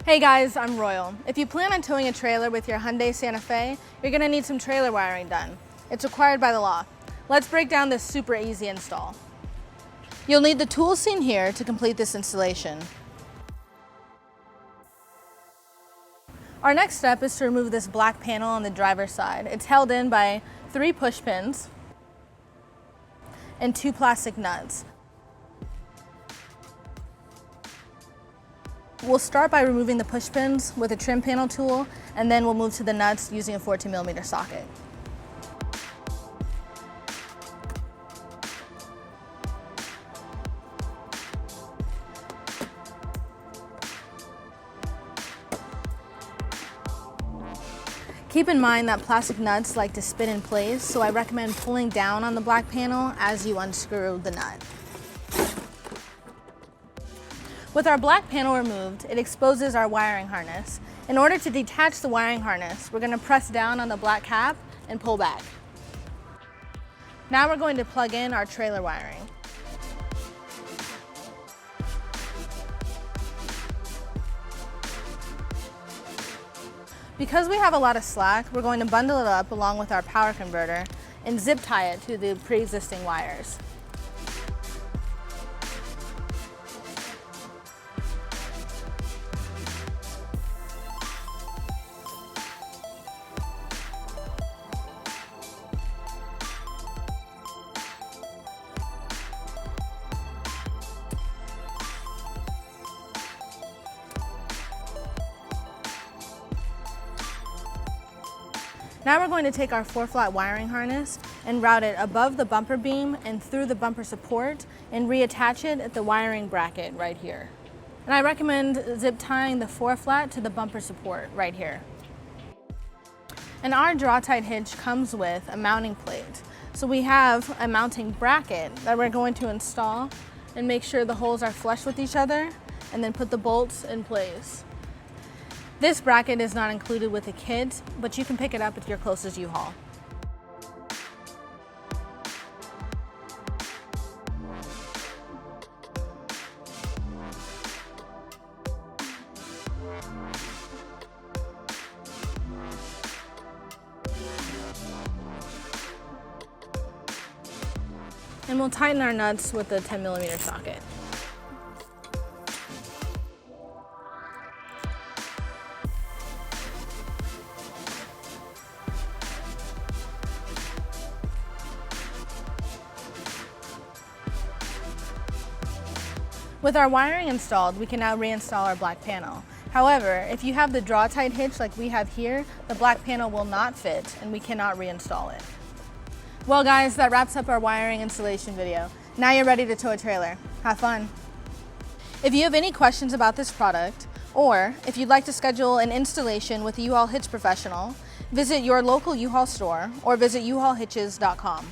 Hey guys, I'm Royal. If you plan on towing a trailer with your Hyundai Santa Fe, you're going to need some trailer wiring done. It's required by the law. Let's break down this super easy install. You'll need the tools seen here to complete this installation. Our next step is to remove this black panel on the driver's side. It's held in by 3 push pins and 2 plastic nuts. We'll start by removing the push pins with a trim panel tool, and then we'll move to the nuts using a 14mm socket. Keep in mind that plastic nuts like to spin in place, so I recommend pulling down on the black panel as you unscrew the nut. With our black panel removed, it exposes our wiring harness. In order to detach the wiring harness, we're going to press down on the black cap and pull back. Now we're going to plug in our trailer wiring. Because we have a lot of slack, we're going to bundle it up along with our power converter and zip tie it to the pre-existing wires. Now we're going to take our 4-flat wiring harness and route it above the bumper beam and through the bumper support and reattach it at the wiring bracket right here. And I recommend zip tying the 4-flat to the bumper support right here. And our draw-tied hitch comes with a mounting plate. So we have a mounting bracket that we're going to install and make sure the holes are flush with each other and then put the bolts in place. This bracket is not included with the kit, but you can pick it up at your closest U-Haul. And we'll tighten our nuts with the 10mm socket. With our wiring installed, we can now reinstall our black panel. However, if you have the draw-tied hitch like we have here, the black panel will not fit and we cannot reinstall it. Well guys, that wraps up our wiring installation video. Now you're ready to tow a trailer. Have fun. If you have any questions about this product, or if you'd like to schedule an installation with a U-Haul Hitch Professional, visit your local U-Haul store or visit uhaulhitches.com.